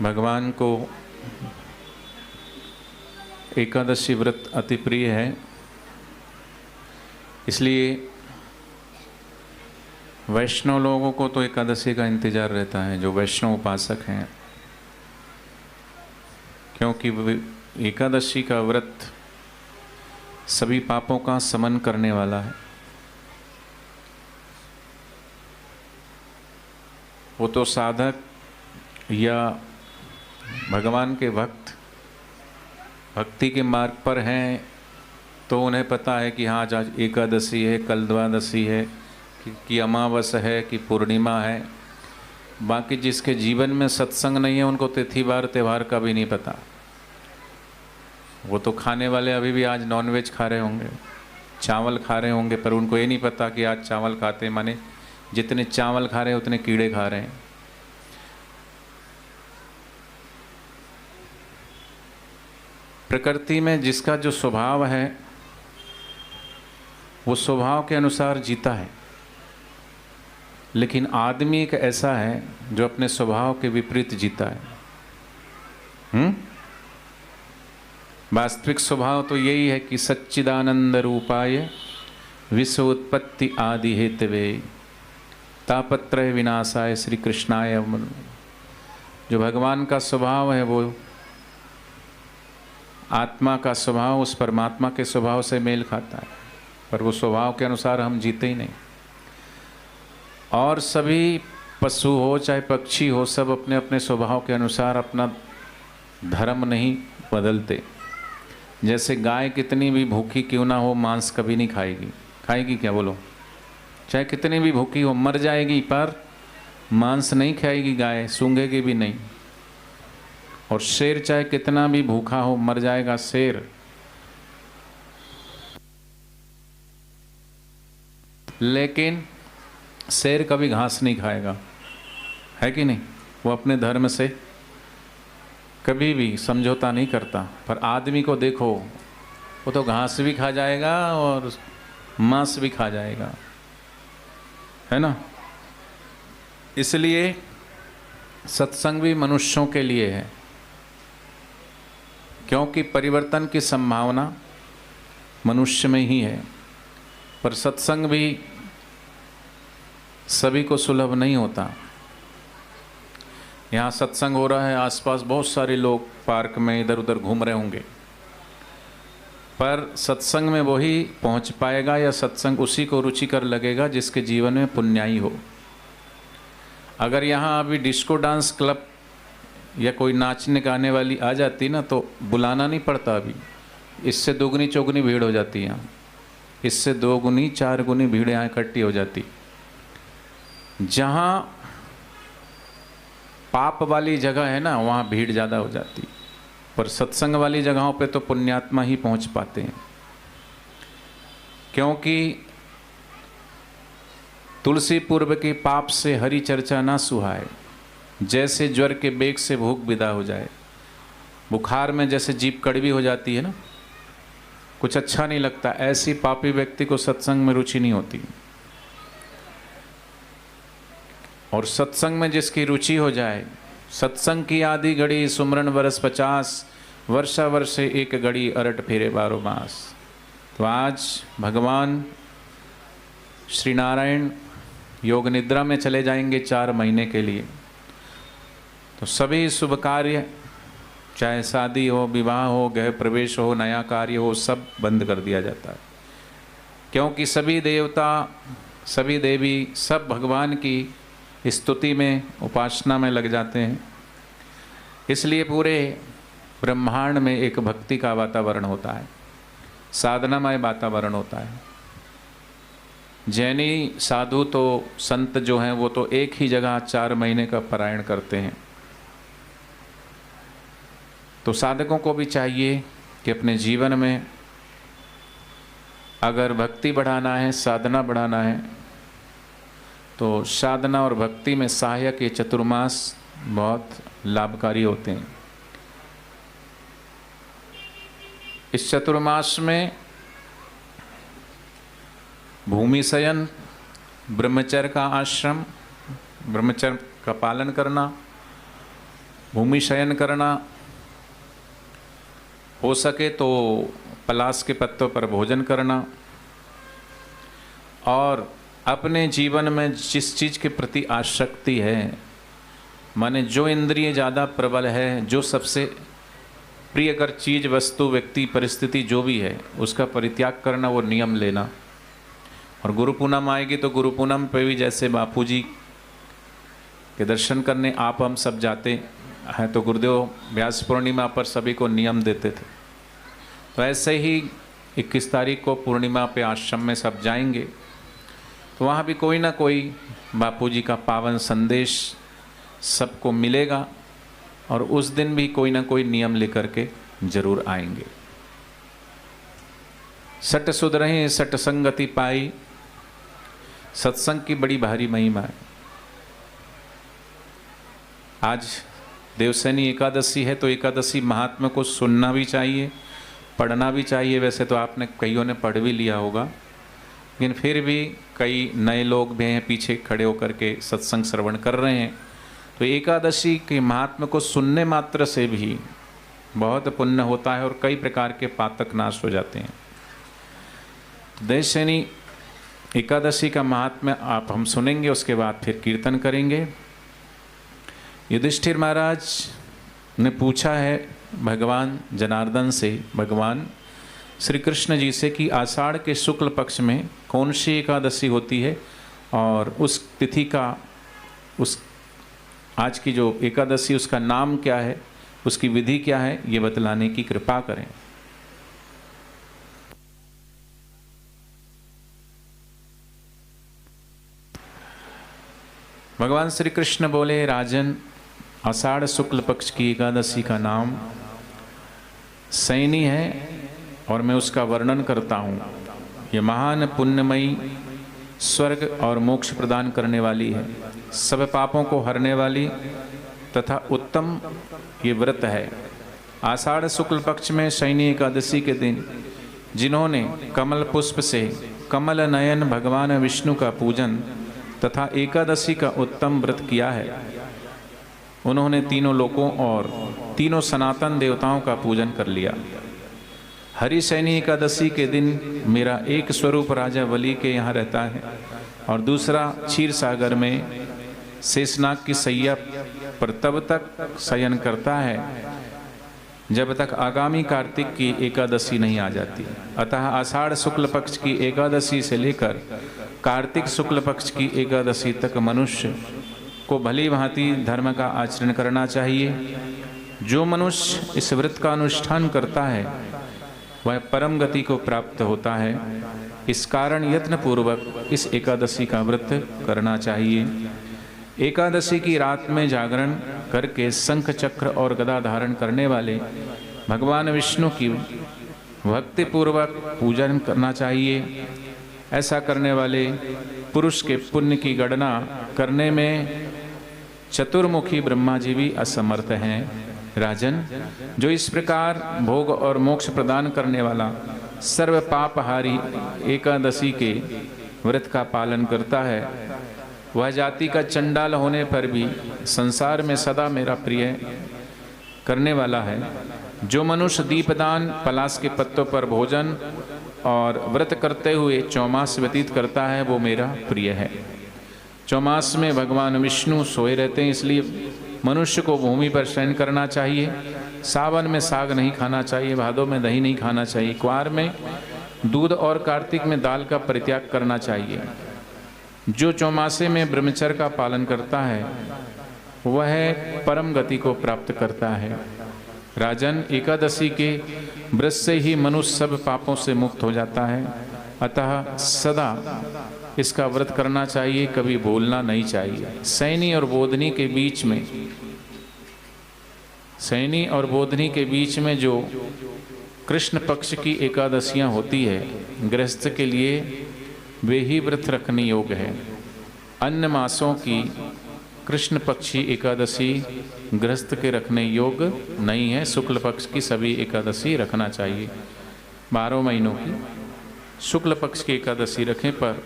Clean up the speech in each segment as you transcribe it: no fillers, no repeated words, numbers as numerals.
भगवान को एकादशी व्रत अति प्रिय है, इसलिए वैष्णव लोगों को तो एकादशी का इंतजार रहता है, जो वैष्णव उपासक हैं, क्योंकि एकादशी का व्रत सभी पापों का शमन करने वाला है। वो तो साधक या भगवान के भक्त भक्ति के मार्ग पर हैं तो उन्हें पता है कि हाँ आज एकादशी है, कल द्वादशी है, कि अमावस है, कि पूर्णिमा है। बाकी जिसके जीवन में सत्संग नहीं है उनको तिथिवार त्यौहार का भी नहीं पता। वो तो खाने वाले अभी भी आज नॉनवेज खा रहे होंगे, चावल खा रहे होंगे, पर उनको ये नहीं पता कि आज चावल खाते माने जितने चावल खा रहे हैं उतने कीड़े खा रहे हैं। प्रकृति में जिसका जो स्वभाव है वो स्वभाव के अनुसार जीता है, लेकिन आदमी एक ऐसा है जो अपने स्वभाव के विपरीत जीता है। वास्तविक स्वभाव तो यही है कि सच्चिदानंद रूपाय विश्व उत्पत्ति आदि हेतवे तापत्रय विनाशाय श्री कृष्णाय। जो भगवान का स्वभाव है वो आत्मा का स्वभाव उस परमात्मा के स्वभाव से मेल खाता है, पर वो स्वभाव के अनुसार हम जीते ही नहीं। और सभी पशु हो चाहे पक्षी हो, सब अपने अपने स्वभाव के अनुसार अपना धर्म नहीं बदलते। जैसे गाय कितनी भी भूखी क्यों ना हो मांस कभी नहीं खाएगी, खाएगी क्या बोलो? चाहे कितनी भी भूखी हो मर जाएगी, पर मांस नहीं खाएगी गाय, सूंघेगी भी नहीं। और शेर चाहे कितना भी भूखा हो मर जाएगा शेर, लेकिन शेर कभी घास नहीं खाएगा, है कि नहीं? वो अपने धर्म से कभी भी समझौता नहीं करता। पर आदमी को देखो, वो तो घास भी खा जाएगा और मांस भी खा जाएगा, है ना? इसलिए सत्संग भी मनुष्यों के लिए है, क्योंकि परिवर्तन की संभावना मनुष्य में ही है। पर सत्संग भी सभी को सुलभ नहीं होता। यहाँ सत्संग हो रहा है, आसपास बहुत सारे लोग पार्क में इधर उधर घूम रहे होंगे, पर सत्संग में वही पहुँच पाएगा या सत्संग उसी को रुचिकर लगेगा जिसके जीवन में पुण्याई हो। अगर यहाँ अभी डिस्को डांस क्लब या कोई नाचने गाने वाली आ जाती ना तो बुलाना नहीं पड़ता, अभी इससे दोगुनी चौगुनी भीड़ हो जाती है यहाँ, इससे 2 गुनी 4 गुनी भीड़ यहाँ इकट्ठी हो जाती। जहाँ पाप वाली जगह है ना वहाँ भीड़ ज़्यादा हो जाती, पर सत्संग वाली जगहों पे तो पुण्यात्मा ही पहुँच पाते हैं। क्योंकि तुलसी पूर्व के पाप से हरि चर्चा ना सुहाए, जैसे ज्वर के बेग से भूख विदा हो जाए। बुखार में जैसे जीभ कड़वी हो जाती है ना, कुछ अच्छा नहीं लगता, ऐसी पापी व्यक्ति को सत्संग में रुचि नहीं होती। और सत्संग में जिसकी रुचि हो जाए, सत्संग की आधी घड़ी सुमरन वर्ष 50, वर्षा वर्षे एक घड़ी अरट फेरे 12 मास। तो आज भगवान श्री नारायण योग निद्रा में चले जाएंगे 4 महीने के लिए। तो सभी शुभ कार्य, चाहे शादी हो, विवाह हो, गृह प्रवेश हो, नया कार्य हो, सब बंद कर दिया जाता है, क्योंकि सभी देवता सभी देवी सब भगवान की स्तुति में उपासना में लग जाते हैं। इसलिए पूरे ब्रह्मांड में एक भक्ति का वातावरण होता है, साधनामय वातावरण होता है। जैनी साधु तो संत जो हैं वो तो एक ही जगह 4 महीने का पारायण करते हैं। तो साधकों को भी चाहिए कि अपने जीवन में अगर भक्ति बढ़ाना है, साधना बढ़ाना है, तो साधना और भक्ति में सहायक ये चतुर्मास बहुत लाभकारी होते हैं। इस चतुर्मास में भूमि शयन, ब्रह्मचर्य का आश्रम, ब्रह्मचर्य का पालन करना, भूमि शयन करना, हो सके तो पलाश के पत्तों पर भोजन करना, और अपने जीवन में जिस चीज़ के प्रति आसक्ति है, माने जो इंद्रिय ज़्यादा प्रबल है, जो सबसे प्रियकर चीज़, वस्तु, व्यक्ति, परिस्थिति जो भी है, उसका परित्याग करना, वो नियम लेना। और गुरु पूनम आएगी तो गुरु पूनम पे भी जैसे बापू जी के दर्शन करने आप हम सब जाते हैं, तो गुरुदेव व्यास पूर्णिमा पर सभी को नियम देते थे। तो ऐसे ही 21 तारीख को पूर्णिमा पे आश्रम में सब जाएंगे, तो वहाँ भी कोई ना कोई बापू जी का पावन संदेश सबको मिलेगा, और उस दिन भी कोई ना कोई नियम लेकर के जरूर आएंगे। सट सुधरहि सट संगति पाई, सत्संग की बड़ी भारी महिमा है। आज देवसैनी एकादशी है, तो एकादशी महात्मा को सुनना भी चाहिए, पढ़ना भी चाहिए। वैसे तो आपने कईयों ने पढ़ भी लिया होगा, लेकिन फिर भी कई नए लोग भी हैं पीछे खड़े होकर के सत्संग श्रवण कर रहे हैं। तो एकादशी के महात्मा को सुनने मात्र से भी बहुत पुण्य होता है और कई प्रकार के पातक नाश हो जाते हैं। देवसैनी एकादशी का महात्म्य आप हम सुनेंगे, उसके बाद फिर कीर्तन करेंगे। युधिष्ठिर महाराज ने पूछा है भगवान जनार्दन से, भगवान श्री कृष्ण जी से, कि आषाढ़ के शुक्ल पक्ष में कौन सी एकादशी होती है, और उस तिथि का, उस आज की जो एकादशी उसका नाम क्या है, उसकी विधि क्या है, ये बतलाने की कृपा करें। भगवान श्री कृष्ण बोले, राजन, आषाढ़ शुक्ल पक्ष की एकादशी का नाम शयनी है, और मैं उसका वर्णन करता हूँ। ये महान पुण्यमयी, स्वर्ग और मोक्ष प्रदान करने वाली है, सब पापों को हरने वाली तथा उत्तम ये व्रत है। आषाढ़ शुक्ल पक्ष में शयनी एकादशी के दिन जिन्होंने कमल पुष्प से कमल नयन भगवान विष्णु का पूजन तथा एकादशी का उत्तम व्रत किया है, उन्होंने तीनों लोकों और तीनों सनातन देवताओं का पूजन कर लिया। हरिशयनी एकादशी के दिन मेरा एक स्वरूप राजा बलि के यहाँ रहता है, और दूसरा क्षीर सागर में शेषनाग की सैया पर तब तक शयन करता है जब तक आगामी कार्तिक की एकादशी नहीं आ जाती। अतः आषाढ़ शुक्ल पक्ष की एकादशी से लेकर कार्तिक शुक्ल पक्ष की एकादशी तक मनुष्य को भली भांति धर्म का आचरण करना चाहिए। जो मनुष्य इस व्रत का अनुष्ठान करता है वह परम गति को प्राप्त होता है। इस कारण यत्न पूर्वक इस एकादशी का व्रत करना चाहिए। एकादशी की रात में जागरण करके शंख चक्र और गदा धारण करने वाले भगवान विष्णु की भक्ति पूर्वक पूजन करना चाहिए। ऐसा करने वाले पुरुष के पुण्य की गणना करने में चतुर्मुखी ब्रह्मा जी भी असमर्थ हैं। राजन, जो इस प्रकार भोग और मोक्ष प्रदान करने वाला सर्व पापहारी एकादशी के व्रत का पालन करता है, वह जाति का चंडाल होने पर भी संसार में सदा मेरा प्रिय करने वाला है। जो मनुष्य दीपदान, पलाश के पत्तों पर भोजन और व्रत करते हुए चौमास व्यतीत करता है, वो मेरा प्रिय है। चौमास में भगवान विष्णु सोए रहते हैं, इसलिए मनुष्य को भूमि पर शयन करना चाहिए। सावन में साग नहीं खाना चाहिए, भादों में दही नहीं खाना चाहिए, क्वार में दूध और कार्तिक में दाल का परित्याग करना चाहिए। जो चौमासे में ब्रह्मचर्य का पालन करता है वह परम गति को प्राप्त करता है। राजन, एकादशी के व्रत से ही मनुष्य सब पापों से मुक्त हो जाता है। अतः सदा इसका व्रत करना चाहिए, कभी भूलना नहीं चाहिए। शयनी और बोधनी के बीच में, शयनी और बोधनी के बीच में जो कृष्ण पक्ष की एकादशियां होती है, गृहस्थ के लिए वे ही व्रत रखने योग्य है। अन्य मासों की कृष्ण पक्षी एकादशी गृहस्थ के रखने योग्य नहीं है। शुक्ल पक्ष की सभी एकादशी रखना चाहिए। 12 महीनों की शुक्ल पक्ष की एकादशी रखें, पर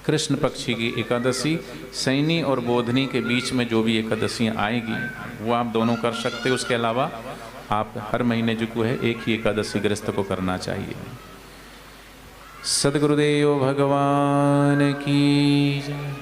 कृष्ण पक्षी की एकादशी, शयनी और बोधनी के बीच में जो भी एकादशियाँ आएगी वो आप दोनों कर सकते हो। उसके अलावा आप हर महीने जो है एक ही एकादशी गृहस्थ को करना चाहिए। सद्गुरुदेव भगवान की जय।